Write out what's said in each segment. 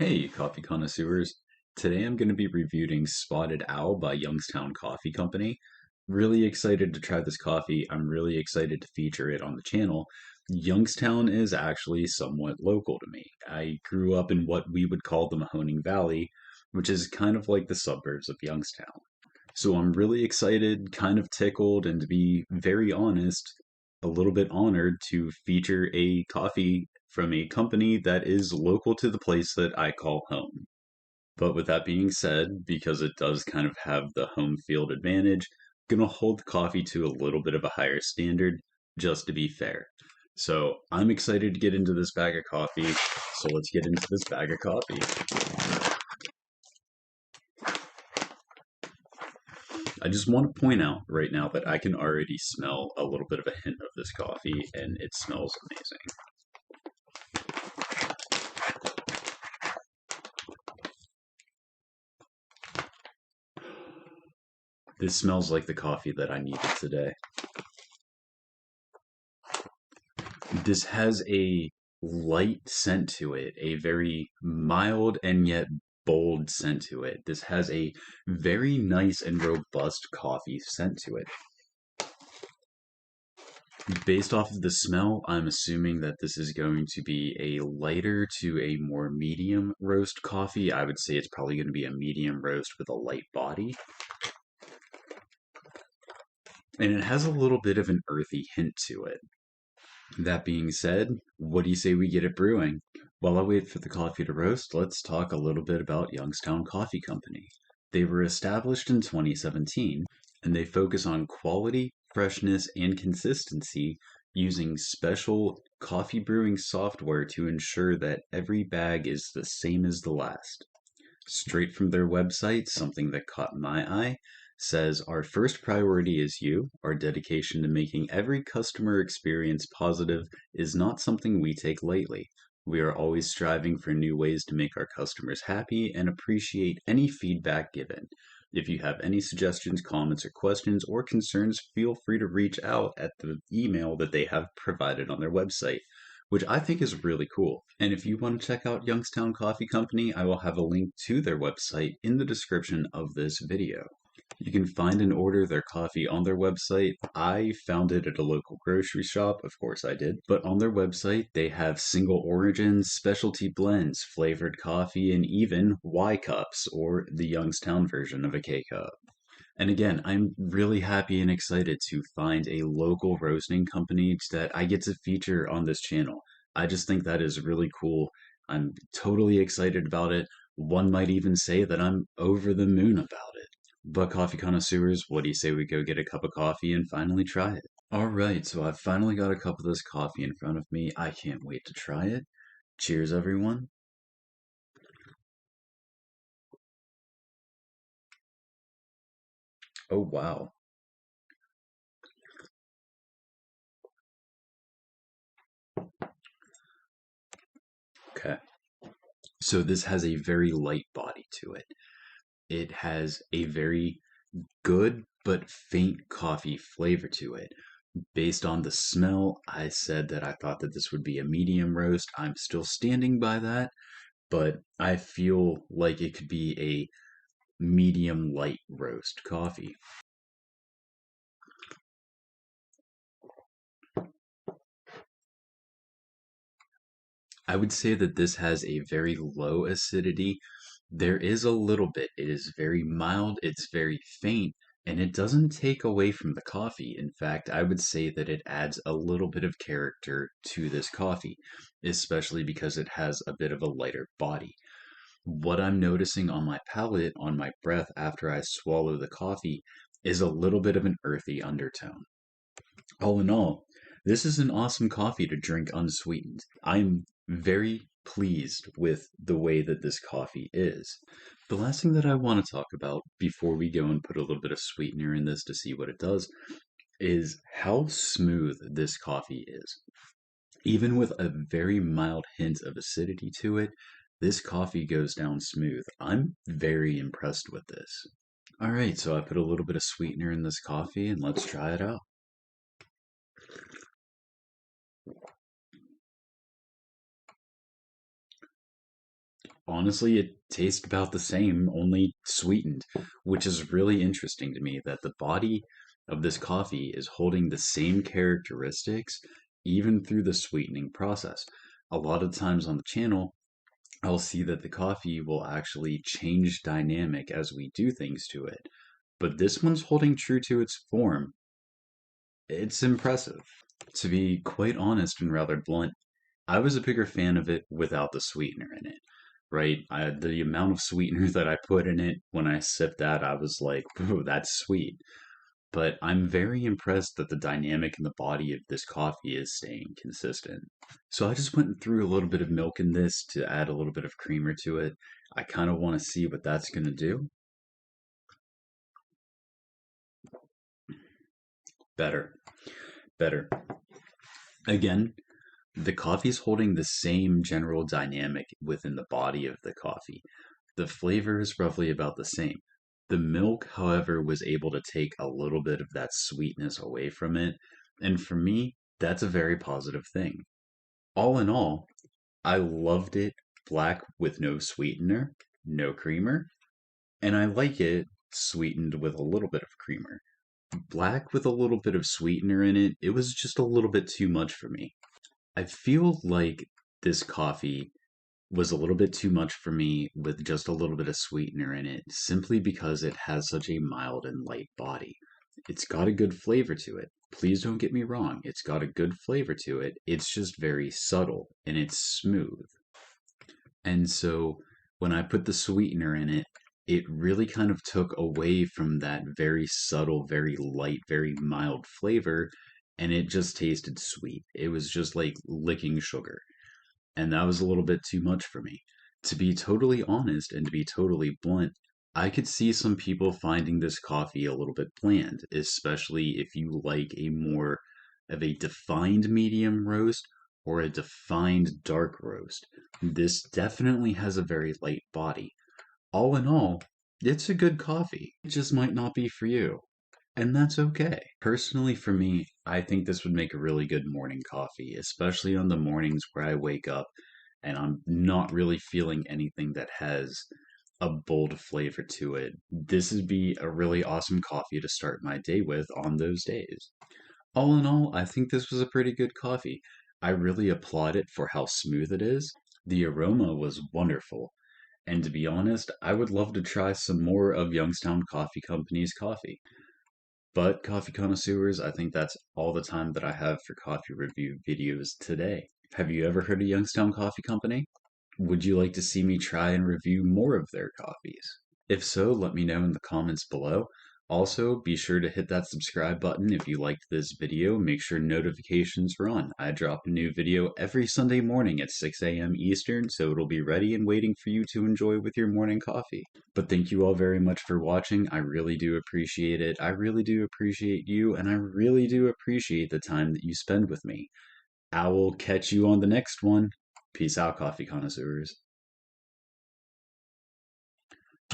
Hey, coffee connoisseurs. Today I'm going to be reviewing Spotted Owl by Youngstown Coffee Company. Really excited to try this coffee. I'm really excited to feature it on the channel. Youngstown is actually somewhat local to me. I grew up in what we would call the Mahoning Valley, which is kind of like the suburbs of Youngstown. So I'm really excited, kind of tickled, and to be very honest, a little bit honored to feature a coffee from a company that is local to the place that I call home. But with that being said, because it does kind of have the home field advantage, I'm gonna hold the coffee to a little bit of a higher standard just to be fair. So I'm excited to get into this bag of coffee. So let's get into this bag of coffee. I just want to point out right now that I can already smell a little bit of a hint of this coffee, and it smells amazing. This smells like the coffee that I needed today. This has a light scent to it, a very mild and yet bold scent to it. This has a very nice and robust coffee scent to it. Based off of the smell, I'm assuming that this is going to be a lighter to a more medium roast coffee. I would say it's probably going to be a medium roast with a light body. And it has a little bit of an earthy hint to it. That being said, what do you say we get it brewing? While I wait for the coffee to roast, let's talk a little bit about Youngstown Coffee Company. They were established in 2017, and they focus on quality, freshness, and consistency using special coffee brewing software to ensure that every bag is the same as the last. Straight from their website, something that caught my eye says, "Our first priority is you. Our dedication to making every customer experience positive is not something we take lightly. We are always striving for new ways to make our customers happy and appreciate any feedback given. If you have any suggestions, comments, or questions or concerns, feel free to reach out at the email that they have provided on their website," which I think is really cool. And if you want to check out Youngstown Coffee Company, I will have a link to their website in the description of this video. You can find and order their coffee on their website. I found it at a local grocery shop, of course I did. But on their website, they have single origins, specialty blends, flavored coffee, and even Y cups, or the Youngstown version of a K cup. And again, I'm really happy and excited to find a local roasting company that I get to feature on this channel. I just think that is really cool. I'm totally excited about it. One might even say that I'm over the moon about it. But coffee connoisseurs, what do you say we go get a cup of coffee and finally try it? All right, so I've finally got a cup of this coffee in front of me. I can't wait to try it. Cheers, everyone. Oh, wow. Okay. So this has a very light body to it. It has a very good but faint coffee flavor to it. Based on the smell, I said that I thought that this would be a medium roast. I'm still standing by that, but I feel like it could be a medium light roast coffee. I would say that this has a very low acidity. There is a little bit. It is very mild, it's very faint, and it doesn't take away from the coffee. In fact, I would say that it adds a little bit of character to this coffee, especially because it has a bit of a lighter body. What I'm noticing on my palate, on my breath after I swallow the coffee, is a little bit of an earthy undertone. All in all, this is an awesome coffee to drink unsweetened. I'm very pleased with the way that this coffee is. The last thing that I want to talk about before we go and put a little bit of sweetener in this to see what it does is how smooth this coffee is. Even with a very mild hint of acidity to it, this coffee goes down smooth. I'm very impressed with this. All right, so I put a little bit of sweetener in this coffee and let's try it out. Honestly, it tastes about the same, only sweetened, which is really interesting to me that the body of this coffee is holding the same characteristics even through the sweetening process. A lot of times on the channel, I'll see that the coffee will actually change dynamic as we do things to it. But this one's holding true to its form. It's impressive. To be quite honest and rather blunt, I was a bigger fan of it without the sweetener in it, right? The amount of sweetener that I put in it when I sipped that, I was like, "Ooh, that's sweet." But I'm very impressed that the dynamic in the body of this coffee is staying consistent. So I just went through a little bit of milk in this to add a little bit of creamer to it. I kind of want to see what that's going to do. Better, better. Again, the coffee's holding the same general dynamic within the body of the coffee. The flavor is roughly about the same. The milk, however, was able to take a little bit of that sweetness away from it, and for me, that's a very positive thing. All in all, I loved it black with no sweetener, no creamer, and I like it sweetened with a little bit of creamer. Black with a little bit of sweetener in it, it was just a little bit too much for me. I feel like this coffee was a little bit too much for me with just a little bit of sweetener in it, simply because it has such a mild and light body. It's got a good flavor to it. Please don't get me wrong, it's got a good flavor to it. It's just very subtle and it's smooth. And so when I put the sweetener in it, it really kind of took away from that very subtle, very light, very mild flavor, and it just tasted sweet. It was just like licking sugar, and that was a little bit too much for me. To be totally honest and to be totally blunt, I could see some people finding this coffee a little bit bland, especially if you like a more of a defined medium roast or a defined dark roast. This definitely has a very light body. All in all, it's a good coffee. It just might not be for you. And that's okay. Personally, for me, I think this would make a really good morning coffee, especially on the mornings where I wake up and I'm not really feeling anything that has a bold flavor to it. This would be a really awesome coffee to start my day with on those days. All in all, I think this was a pretty good coffee. I really applaud it for how smooth it is. The aroma was wonderful. And to be honest, I would love to try some more of Youngstown Coffee Company's coffee. But coffee connoisseurs, I think that's all the time that I have for coffee review videos today. Have you ever heard of Youngstown Coffee Company? Would you like to see me try and review more of their coffees? If so, let me know in the comments below. Also, be sure to hit that subscribe button if you liked this video. Make sure notifications are on. I drop a new video every Sunday morning at 6 a.m. Eastern, so it'll be ready and waiting for you to enjoy with your morning coffee. But thank you all very much for watching. I really do appreciate it. I really do appreciate you, and I really do appreciate the time that you spend with me. I will catch you on the next one. Peace out, coffee connoisseurs.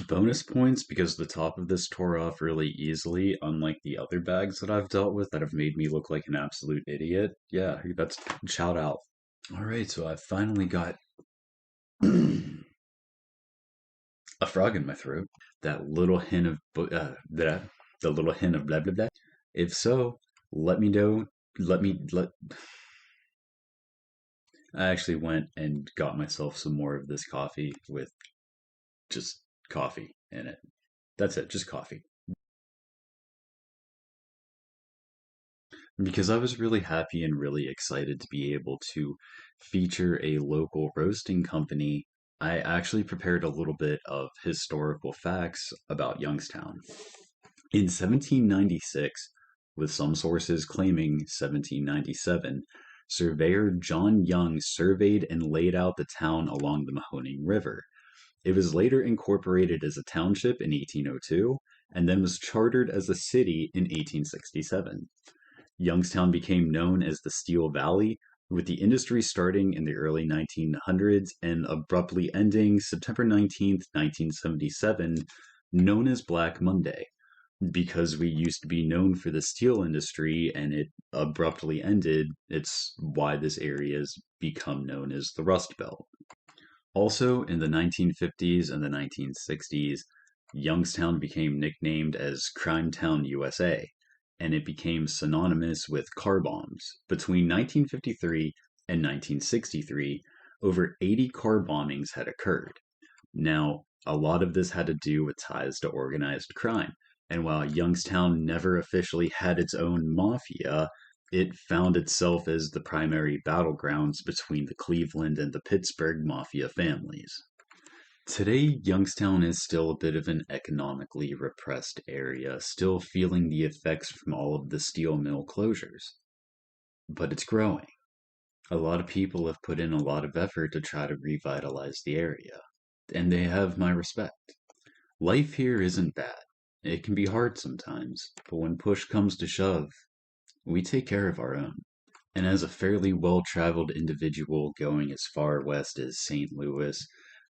Bonus points because the top of this tore off really easily, unlike the other bags that I've dealt with that have made me look like an absolute idiot. Yeah, that's shout out. All right, so I finally got a frog in my throat. That little hint of the little hint of blah blah blah. If so, let me know. Let. I actually went and got myself some more of this coffee with just coffee in it. That's it, just coffee. Because I was really happy and really excited to be able to feature a local roasting company. I actually prepared a little bit of historical facts about Youngstown. In 1796, with some sources claiming 1797, surveyor John Young surveyed and laid out the town along the Mahoning River. It was later incorporated as a township in 1802 and then was chartered as a city in 1867. Youngstown became known as the Steel Valley, with the industry starting in the early 1900s and abruptly ending September 19th, 1977, known as Black Monday, because we used to be known for the steel industry and it abruptly ended. It's why this area has become known as the Rust Belt. Also, in the 1950s and the 1960s, Youngstown became nicknamed as Crime Town, USA, and it became synonymous with car bombs. Between 1953 and 1963, over 80 car bombings had occurred. Now, a lot of this had to do with ties to organized crime. And while Youngstown never officially had its own mafia, it found itself as the primary battlegrounds between the Cleveland and the Pittsburgh mafia families. Today, Youngstown is still a bit of an economically repressed area, still feeling the effects from all of the steel mill closures. But it's growing. A lot of people have put in a lot of effort to try to revitalize the area, and they have my respect. Life here isn't bad. It can be hard sometimes, but when push comes to shove, we take care of our own. And as a fairly well traveled individual going as far west as St. Louis,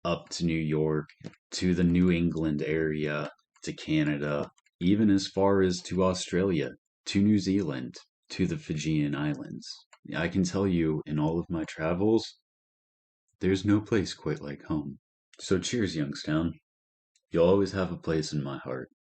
up to New York, to the New England area, to Canada, even as far as to Australia, to New Zealand, to the Fijian Islands, I can tell you in all of my travels, there's no place quite like home. So cheers, Youngstown. You'll always have a place in my heart.